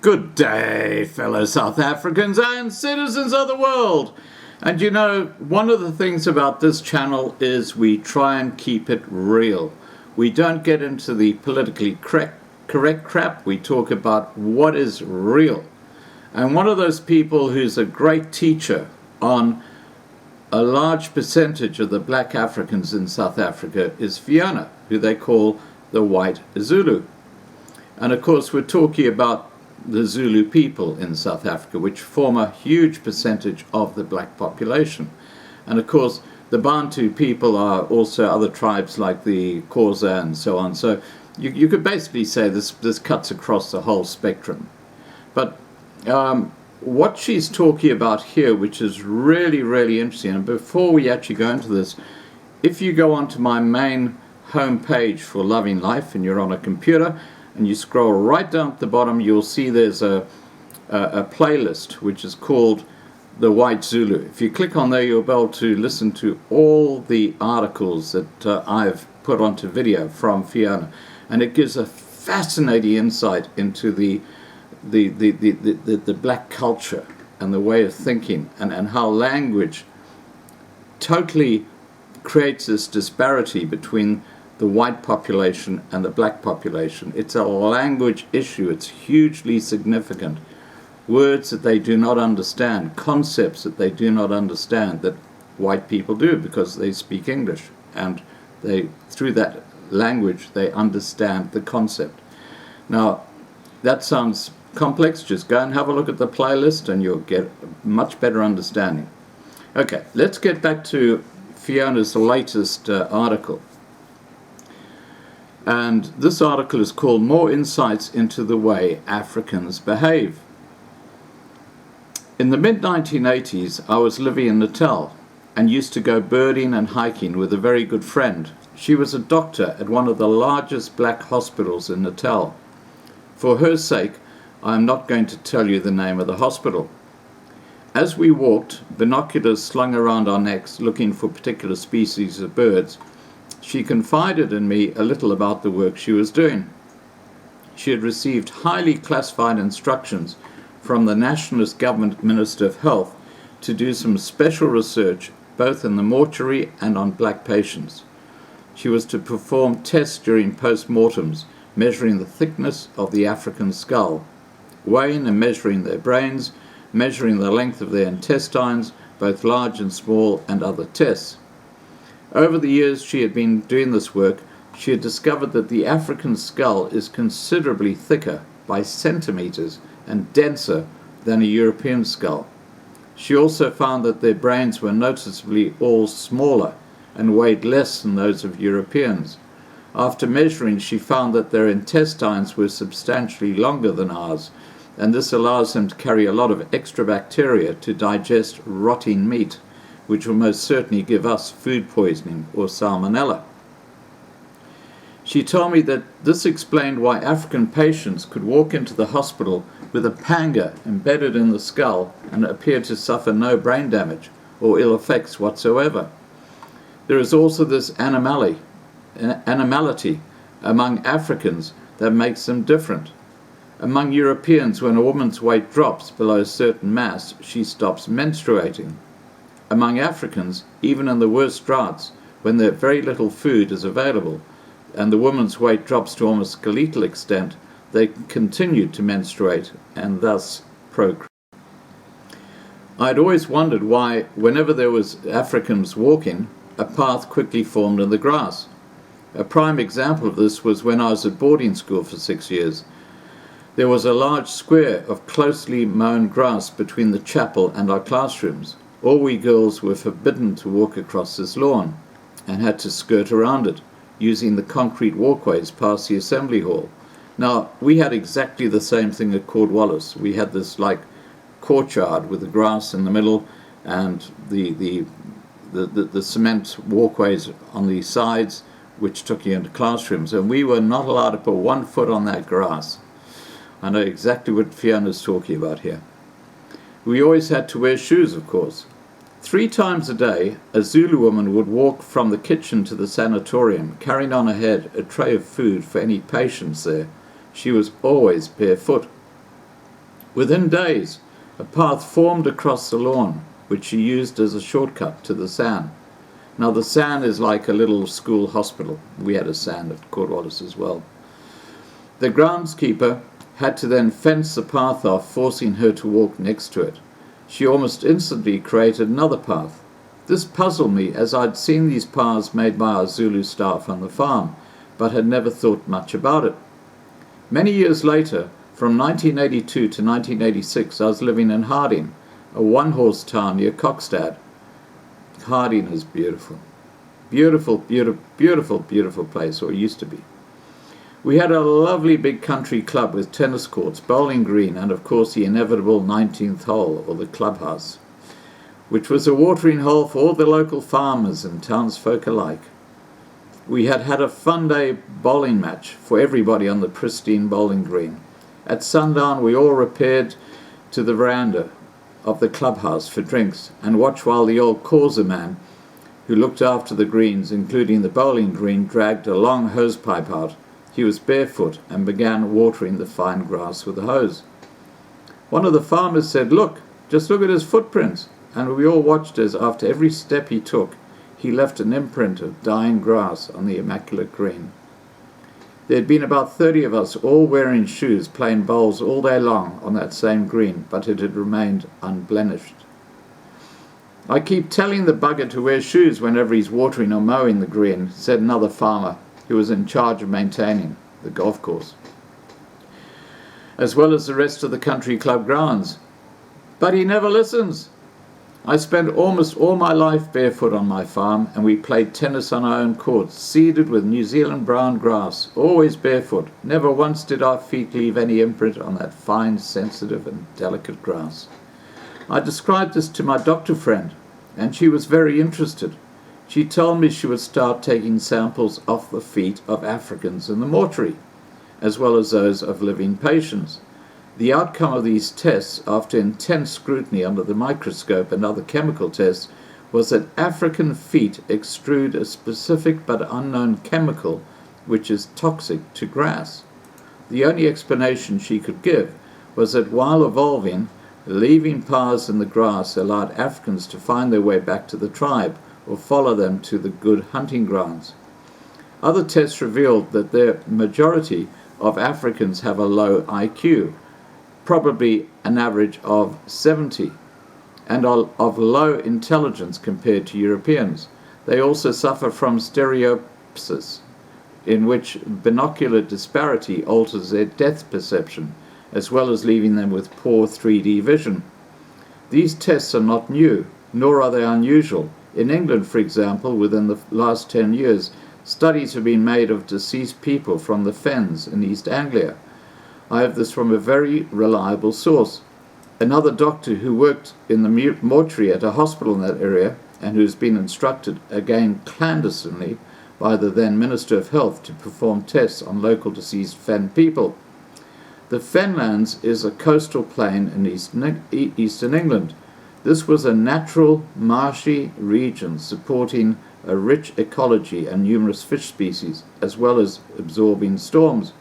Good day, fellow South Africans and citizens of the world. And you know, one of the things about this channel is we try and keep it real. We don't get into the politically correct crap. We talk about what is real. And one of those people who's a great teacher on a large percentage of the black Africans in South Africa is Fiona, who they call the White Zulu. And of course, we're talking about the Zulu people in South Africa, which form a huge percentage of the black population. And of course, the Bantu people are also other tribes like the Xhosa and so on. So you could basically say this cuts across the whole spectrum. But what she's talking about here, which is really, really interesting, and before we actually go into this, if you go onto my main home page for Loving Life and you're on a computer, and you scroll right down at the bottom, you'll see there's a playlist which is called The White Zulu. If you click on there, you'll be able to listen to all the articles that I've put onto video from Fiona, and it gives a fascinating insight into the black culture and the way of thinking, and how language totally creates this disparity between the white population and the black population. It's a language issue. It's hugely significant. Words that they do not understand, concepts that they do not understand, that white people do because they speak English, and they, through that language, they understand the concept. Now, that sounds complex. Just go and have a look at the playlist and you'll get a much better understanding. Okay, let's get back to Fiona's latest article. And this article is called More Insights into the Way Africans Behave. In the mid-1980s, I was living in Natal and used to go birding and hiking with a very good friend. She was a doctor at one of the largest black hospitals in Natal. For her sake, I am not going to tell you the name of the hospital. As we walked, binoculars slung around our necks looking for particular species of birds, she confided in me a little about the work she was doing. She had received highly classified instructions from the Nationalist Government Minister of Health to do some special research both in the mortuary and on black patients. She was to perform tests during post-mortems, measuring the thickness of the African skull, weighing and measuring their brains, measuring the length of their intestines, both large and small, and other tests. Over the years she had been doing this work, she had discovered that the African skull is considerably thicker by centimeters and denser than a European skull. She also found that their brains were noticeably all smaller and weighed less than those of Europeans. After measuring, she found that their intestines were substantially longer than ours, and this allows them to carry a lot of extra bacteria to digest rotting meat, which will most certainly give us food poisoning or salmonella. She told me that this explained why African patients could walk into the hospital with a panga embedded in the skull and appear to suffer no brain damage or ill effects whatsoever. There is also this anomaly among Africans that makes them different. Among Europeans, when a woman's weight drops below a certain mass, she stops menstruating. Among Africans, even in the worst droughts, when there very little food is available and the woman's weight drops to almost skeletal extent, they continue to menstruate and thus procreate. I'd always wondered why, whenever there was Africans walking, a path quickly formed in the grass. A prime example of this was when I was at boarding school for 6 years. There was a large square of closely mown grass between the chapel and our classrooms. All we girls were forbidden to walk across this lawn and had to skirt around it, using the concrete walkways past the assembly hall. Now, we had exactly the same thing at Cornwallis. We had this like courtyard with the grass in the middle and the cement walkways on the sides, which took you into classrooms, and we were not allowed to put 1 foot on that grass. I know exactly what Fiona's talking about here. We always had to wear shoes, of course. 3 times a day, a Zulu woman would walk from the kitchen to the sanatorium, carrying on her head a tray of food for any patients there. She was always barefoot. Within days, a path formed across the lawn, which she used as a shortcut to the San. Now the San is like a little school hospital. We had a San at Cornwallis as well. The groundskeeper had to then fence the path off, forcing her to walk next to it. She almost instantly created another path. This puzzled me, as I'd seen these paths made by our Zulu staff on the farm, but had never thought much about it. Many years later, from 1982 to 1986, I was living in Harding, a one-horse town near Kokstad. Harding is beautiful. Beautiful, beautiful, beautiful, beautiful place, or used to be. We had a lovely big country club with tennis courts, bowling green, and of course the inevitable 19th hole, or the clubhouse, which was a watering hole for all the local farmers and townsfolk alike. We had had a fun day bowling match for everybody on the pristine bowling green. At sundown we all repaired to the veranda of the clubhouse for drinks and watched while the old causer man, who looked after the greens, including the bowling green, dragged a long hosepipe out. He was barefoot and began watering the fine grass with a hose. One of the farmers said, just look at his footprints," and we all watched as, after every step he took, he left an imprint of dying grass on the immaculate green. There had been about 30 of us all wearing shoes, playing bowls all day long on that same green, but it had remained unblemished. "I keep telling the bugger to wear shoes whenever he's watering or mowing the green," said another farmer who was in charge of maintaining the golf course, as well as the rest of the country club grounds. "But he never listens." I spent almost all my life barefoot on my farm, and we played tennis on our own courts, seeded with New Zealand brown grass, always barefoot. Never once did our feet leave any imprint on that fine, sensitive and delicate grass. I described this to my doctor friend, and she was very interested. She told me she would start taking samples off the feet of Africans in the mortuary, as well as those of living patients. The outcome of these tests, after intense scrutiny under the microscope and other chemical tests, was that African feet extrude a specific but unknown chemical which is toxic to grass. The only explanation she could give was that while evolving, leaving paths in the grass allowed Africans to find their way back to the tribe or follow them to the good hunting grounds. Other tests revealed that the majority of Africans have a low IQ, probably an average of 70, and are of low intelligence compared to Europeans. They also suffer from stereopsis, in which binocular disparity alters their depth perception, as well as leaving them with poor 3D vision. These tests are not new, nor are they unusual. In England, for example, within the last 10 years, studies have been made of deceased people from the Fens in East Anglia. I have this from a very reliable source. Another doctor who worked in the mortuary at a hospital in that area, and who's been instructed, again clandestinely, by the then Minister of Health to perform tests on local deceased Fen people. The Fenlands is a coastal plain in eastern England. This was a natural, marshy region supporting a rich ecology and numerous fish species, as well as absorbing storms.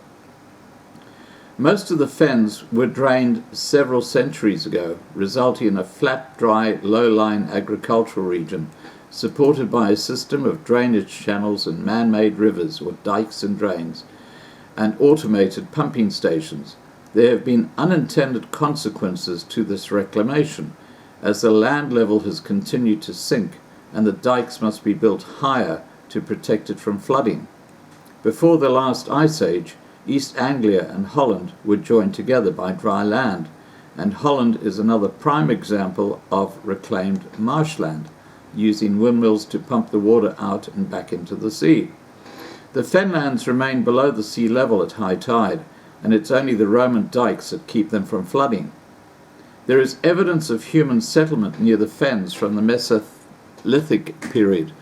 Most of the fens were drained several centuries ago, resulting in a flat, dry, low-lying agricultural region, supported by a system of drainage channels and man-made rivers, or dikes and drains, and automated pumping stations. There have been unintended consequences to this reclamation, as the land level has continued to sink, and the dikes must be built higher to protect it from flooding. Before the last ice age, East Anglia and Holland were joined together by dry land, and Holland is another prime example of reclaimed marshland, using windmills to pump the water out and back into the sea. The Fenlands remain below the sea level at high tide, and it's only the Roman dikes that keep them from flooding. There is evidence of human settlement near the Fens from the Mesolithic period.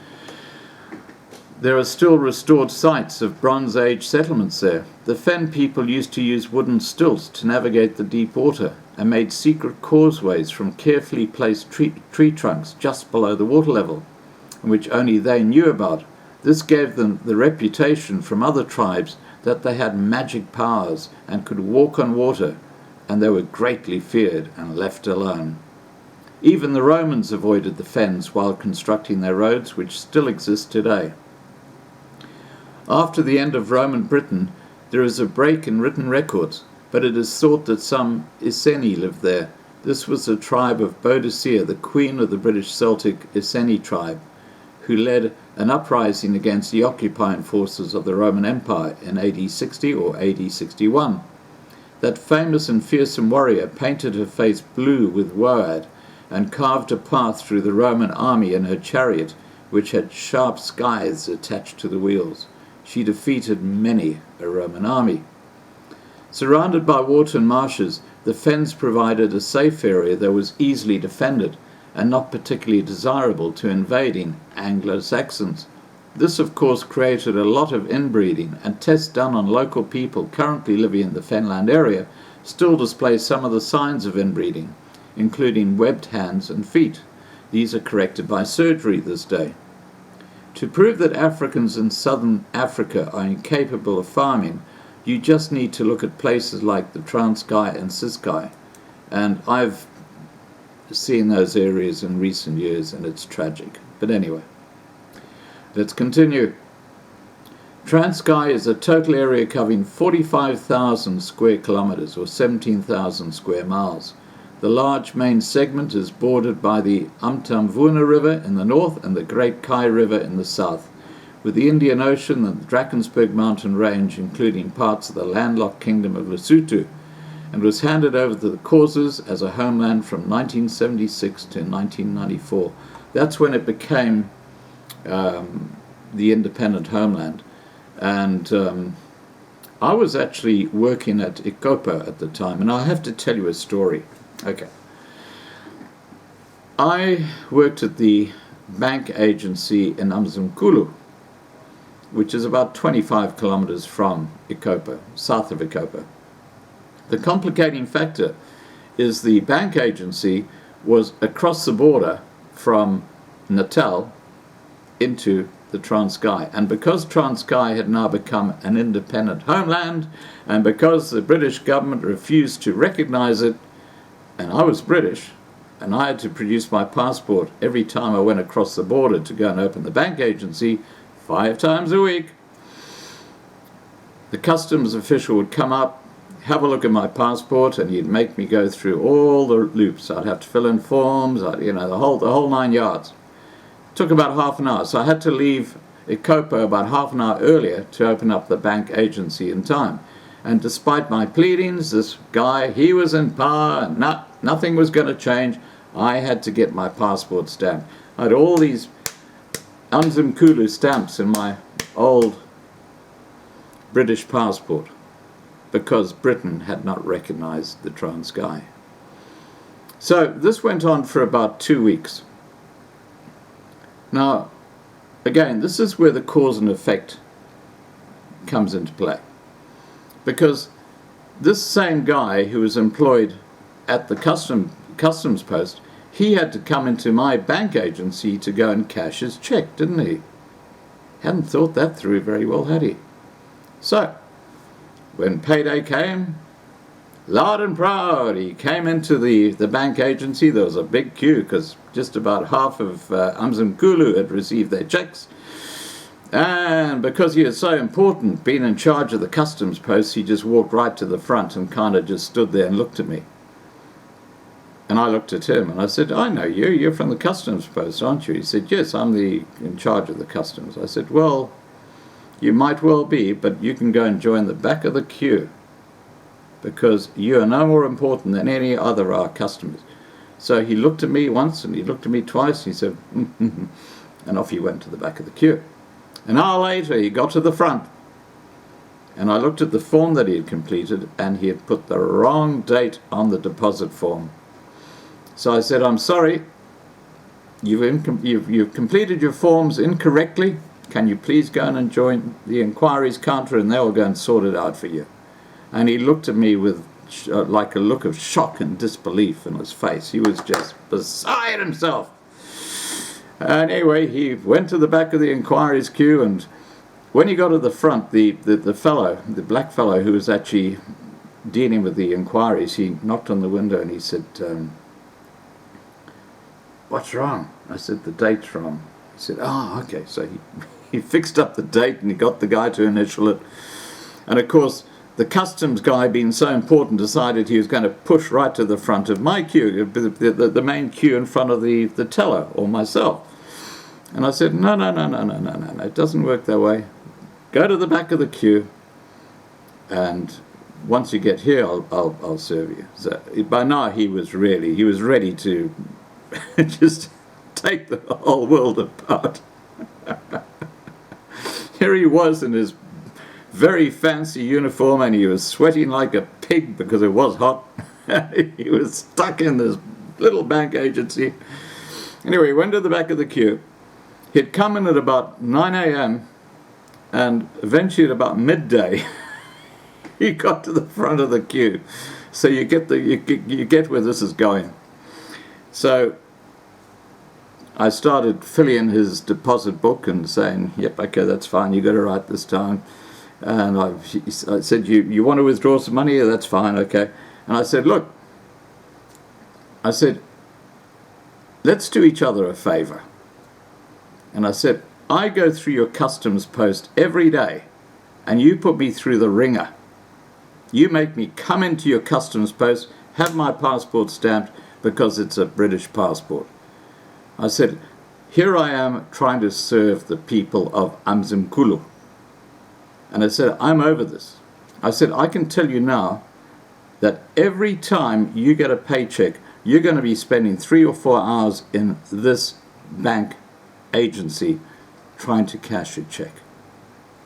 There are still restored sites of Bronze Age settlements there. The Fen people used to use wooden stilts to navigate the deep water and made secret causeways from carefully placed tree trunks just below the water level, which only they knew about. This gave them the reputation from other tribes that they had magic powers and could walk on water, and they were greatly feared and left alone. Even the Romans avoided the fens while constructing their roads, which still exist today. After the end of Roman Britain, there is a break in written records, but it is thought that some Iceni lived there. This was the tribe of Boadicea, the queen of the British Celtic Iceni tribe, who led an uprising against the occupying forces of the Roman Empire in AD 60 or AD 61. That famous and fearsome warrior painted her face blue with woad and carved a path through the Roman army in her chariot, which had sharp scythes attached to the wheels. She defeated many a Roman army. Surrounded by water and marshes, the fens provided a safe area that was easily defended and not particularly desirable to invading Anglo-Saxons. This, of course, created a lot of inbreeding, and tests done on local people currently living in the fenland area still display some of the signs of inbreeding, including webbed hands and feet. These are corrected by surgery this day. To prove that Africans in southern Africa are incapable of farming, you just need to look at places like the Transkei and Transkei, and I've seen those areas in recent years, and it's tragic. But anyway, let's continue. Transkei is a total area covering 45,000 square kilometers or 17,000 square miles. The large main segment is bordered by the Mtamvuna River in the north and the Great Kai River in the south, with the Indian Ocean and the Drakensberg mountain range, including parts of the landlocked kingdom of Lesotho, and was handed over to the Xhosas as a homeland from 1976 to 1994. That's when it became the independent homeland. And I was actually working at Ikopa at the time, and I have to tell you a story. Okay. I worked at the bank agency in Umzimkulu, which is about 25 kilometers from Ikopa, south of Ikopa. The complicating factor is the bank agency was across the border from Natal into the Transkei. And because Transkei had now become an independent homeland, and because the British government refused to recognize it, and I was British, and I had to produce my passport every time I went across the border to go and open the bank agency 5 times a week, the customs official would come up, have a look at my passport, and he'd make me go through all the loops. I'd have to fill in forms, the whole 9 yards. It took about half an hour, so I had to leave Ikopa about half an hour earlier to open up the bank agency in time. And despite my pleadings, this guy, he was in power, and nothing was going to change. I had to get my passport stamped. I had all these Umzimkulu stamps in my old British passport because Britain had not recognized the Transkei. So this went on for about 2 weeks. Now, again, this is where the cause and effect comes into play. Because this same guy who was employed at the customs post, he had to come into my bank agency to go and cash his check, didn't he? Hadn't thought that through very well, had he? So, when payday came, loud and proud, he came into the bank agency. There was a big queue because just about half of Umzimkulu had received their checks. And because he was so important, being in charge of the customs post, he just walked right to the front and kind of just stood there and looked at me. And I looked at him and I said, I know you, you're from the customs post, aren't you? He said, yes, I'm in charge of the customs. I said, well, you might well be, but you can go and join the back of the queue because you are no more important than any other of our customers. So he looked at me once and he looked at me twice and he said, and off he went to the back of the queue. An hour later, he got to the front, and I looked at the form that he had completed, and he had put the wrong date on the deposit form. So I said, I'm sorry, you've completed your forms incorrectly. Can you please go and join the inquiries counter, and they'll go and sort it out for you. And he looked at me with like a look of shock and disbelief in his face. He was just beside himself. Anyway, he went to the back of the inquiries queue, and when he got to the front, the fellow, the black fellow who was actually dealing with the inquiries, he knocked on the window and he said, "What's wrong?" I said, "The date's wrong." He said, "Oh, okay." So he fixed up the date and he got the guy to initial it. And of course, the customs guy, being so important, decided he was going to push right to the front of my queue, the main queue in front of the teller or myself. And I said, no, it doesn't work that way. Go to the back of the queue, and once you get here, I'll serve you. So by now he was ready to just take the whole world apart. Here he was in his very fancy uniform, and he was sweating like a pig because it was hot. He was stuck in this little bank agency. Anyway, he went to the back of the queue. He'd come in at about 9 a.m. and eventually at about midday he got to the front of the queue. So you get where this is going. So I started filling in his deposit book and saying, "Yep, okay, that's fine. You got to write this down." And I said, you want to withdraw some money? Yeah, that's fine, okay. And I said, "Look," I said, "let's do each other a favor." And I said, "I go through your customs post every day, and you put me through the ringer. You make me come into your customs post, have my passport stamped because it's a British passport." I said, "Here I am trying to serve the people of Amzimkulu." And I said, "I'm over this." I said, "I can tell you now that every time you get a paycheck, you're going to be spending 3 or 4 hours in this bank agency trying to cash a check,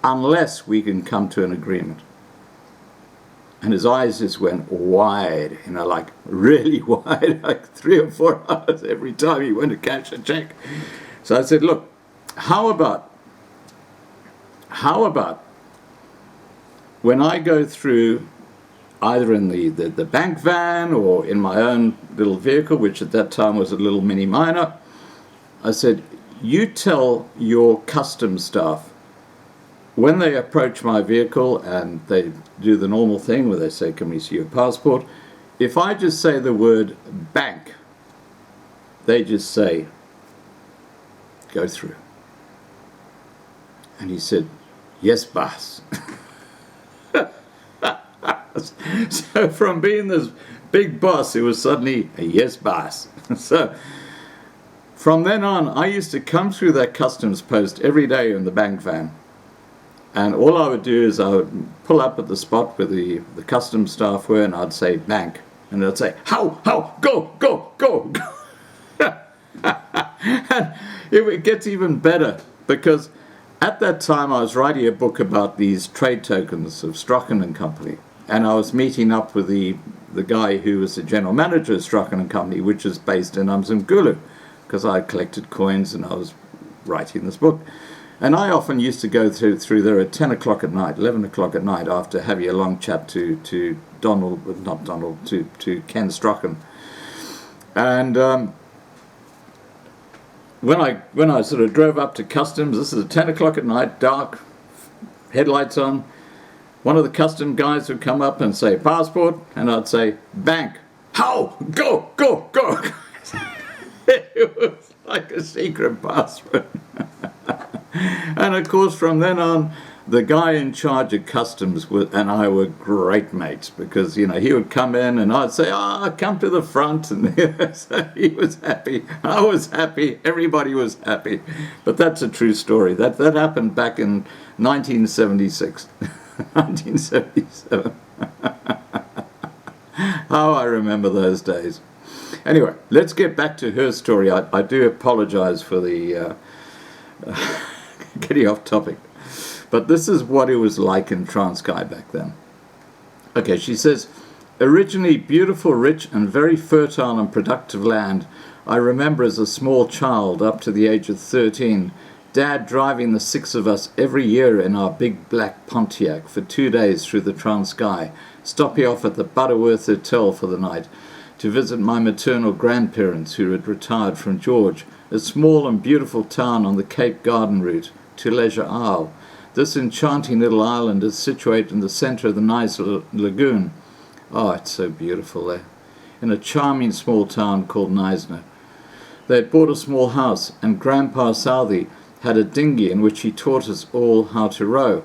unless we can come to an agreement." And his eyes just went wide, like really wide, like 3 or 4 hours every time he went to cash a check. So I said, "Look, how about when I go through either in the bank van or in my own little vehicle," which at that time was a little mini miner, I said, "you tell your customs staff when they approach my vehicle and they do the normal thing where they say, 'Can we see your passport?' If I just say the word bank, they just say, 'Go through.'" And he said, "Yes, boss." So from being this big boss, it was suddenly a "yes, boss." So from then on, I used to come through that customs post every day in the bank van. And all I would do is I would pull up at the spot where the customs staff were, and I'd say "bank." And they'd say, how, go. And it gets even better, because at that time I was writing a book about these trade tokens of Strachan and Company. And I was meeting up with the guy who was the general manager of Strachan and Company, which is based in Umzimkulu, because I had collected coins and I was writing this book. And I often used to go through there at 10 o'clock at night, 11 o'clock at night, after having a long chat to Ken Strachan. And when I sort of drove up to customs, this is at 10 o'clock at night, dark, headlights on, one of the custom guys would come up and say, "Passport," and I'd say, "Bank." "How? Go." It was like a secret password. And of course, from then on, the guy in charge of customs and I were great mates, because he would come in and I'd say, "Come to the front," and so he was happy, I was happy, everybody was happy. But that's a true story. That happened back in 1976, 1977. Oh, I remember those days. Anyway, let's get back to her story. I do apologize for the getting off topic. But this is what it was like in Transkei back then. Okay, she says, "Originally beautiful, rich, and very fertile and productive land, I remember as a small child, up to the age of 13, Dad driving the 6 of us every year in our big black Pontiac for 2 days through the Transkei, stopping off at the Butterworth Hotel for the night to visit my maternal grandparents who had retired from George, a small and beautiful town on the Cape Garden route to Leisure Isle. This enchanting little island is situated in the centre of the nice lagoon, Oh, it's so beautiful there. In a charming small town called Neisner. They had bought a small house, and Grandpa Southey had a dinghy in which he taught us all how to row,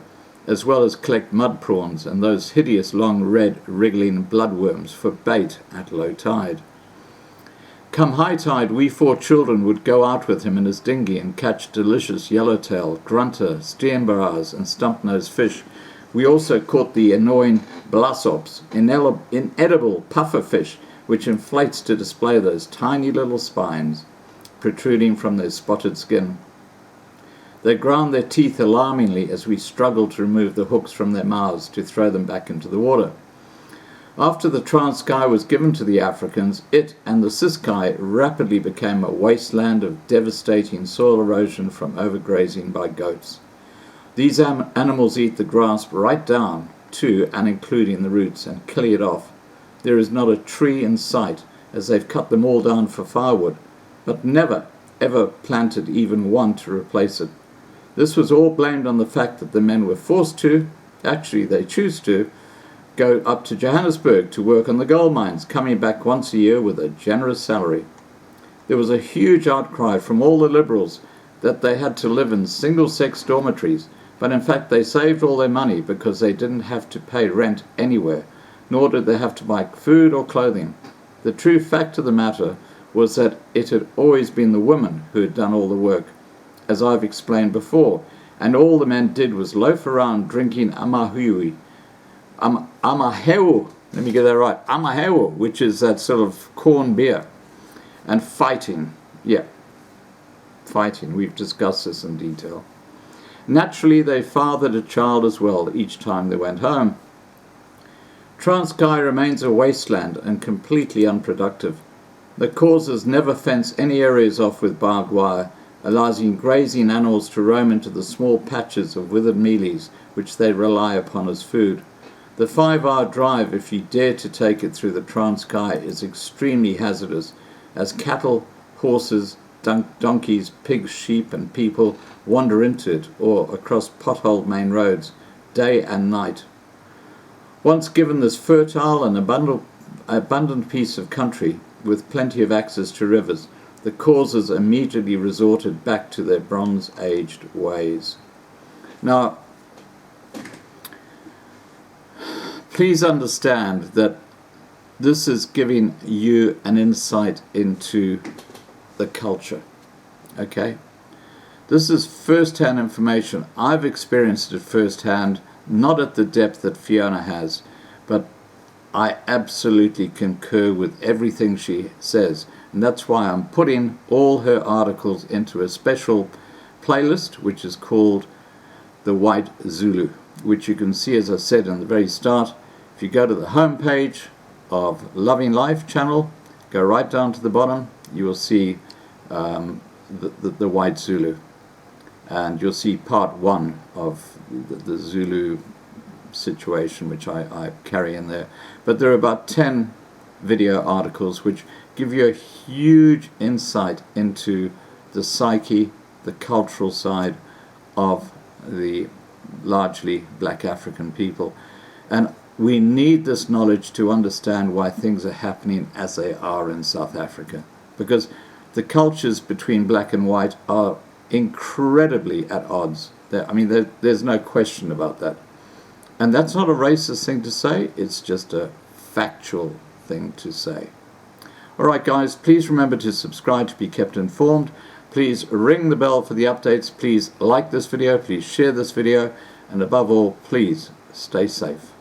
as well as collect mud prawns and those hideous long red wriggling bloodworms for bait at low tide. Come high tide, we 4 children would go out with him in his dinghy and catch delicious yellowtail, grunter, steenbras and stump-nosed fish. We also caught the annoying blassops, inedible puffer fish, which inflates to display those tiny little spines protruding from their spotted skin. They ground their teeth alarmingly as we struggled to remove the hooks from their mouths to throw them back into the water. After the Transkei was given to the Africans, it and the Transkei rapidly became a wasteland of devastating soil erosion from overgrazing by goats. These animals eat the grass right down to and including the roots and kill it off. There is not a tree in sight, as they've cut them all down for firewood, but never, ever planted even one to replace it. This was all blamed on the fact that the men were forced to, actually they choose to, go up to Johannesburg to work on the gold mines, coming back once a year with a generous salary. There was a huge outcry from all the liberals that they had to live in single-sex dormitories, but in fact they saved all their money because they didn't have to pay rent anywhere, nor did they have to buy food or clothing. The true fact of the matter was that it had always been the women who had done all the work, as I've explained before, and all the men did was loaf around drinking amahewu, let me get that right, amahewu, which is that sort of corn beer, and fighting, fighting, we've discussed this in detail. Naturally, they fathered a child as well each time they went home. Transkei remains a wasteland and completely unproductive. The causes never fence any areas off with barbed wire, allowing grazing animals to roam into the small patches of withered mealies which they rely upon as food. The 5-hour drive, if you dare to take it through the Transkei, is extremely hazardous, as cattle, horses, donkeys, pigs, sheep and people wander into it or across potholed main roads, day and night. Once given this fertile and abundant piece of country, with plenty of access to rivers, the causes immediately resorted back to their bronze-aged ways. Now, please understand that this is giving you an insight into the culture, okay? This is first-hand information. I've experienced it first-hand, not at the depth that Fiona has, but I absolutely concur with everything she says, and that's why I'm putting all her articles into a special playlist which is called The White Zulu, which you can see, as I said in the very start. If you go to the home page of Loving Life channel, go right down to the bottom, you will see the White Zulu, and you'll see part 1 of the Zulu situation, which I carry in there. But there are about 10 video articles which give you a huge insight into the psyche, the cultural side of the largely black African people. And we need this knowledge to understand why things are happening as they are in South Africa, because the cultures between black and white are incredibly at odds. There's no question about that. And that's not a racist thing to say, it's just a factual thing to say. Alright guys, please remember to subscribe to be kept informed. Please ring the bell for the updates. Please like this video, please share this video, and above all, please stay safe.